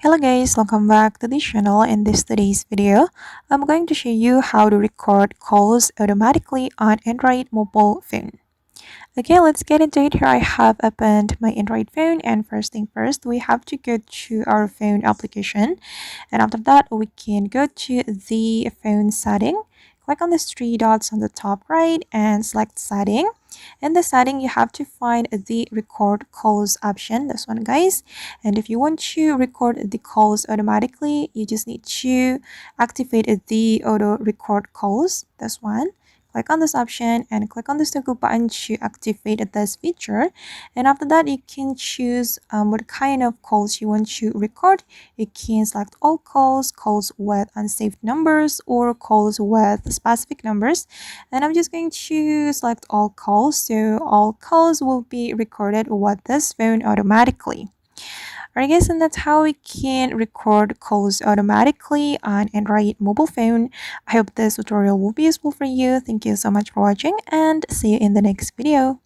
Hello guys, welcome back to the channel. In today's video, I'm going to show you how to record calls automatically on Android mobile phone. Okay, let's get into it. Here I have opened my Android phone, and first thing first, we have to go to our phone application, and after that we can go to the phone setting. Click on the three dots on the top right and select setting. In the setting, you have to find the record calls option, this one guys. And if you want to record the calls automatically, you just need to activate the auto record calls, this one. Click on this option and click on this toggle button to activate this feature. And after that, you can choose what kind of calls you want to record. You can select all calls, calls with unsaved numbers, or calls with specific numbers. And I'm just going to select all calls. So all calls will be recorded with this phone automatically. Alright guys, and that's how we can record calls automatically on Android mobile phone. I hope this tutorial will be useful for you. Thank you so much for watching and see you in the next video.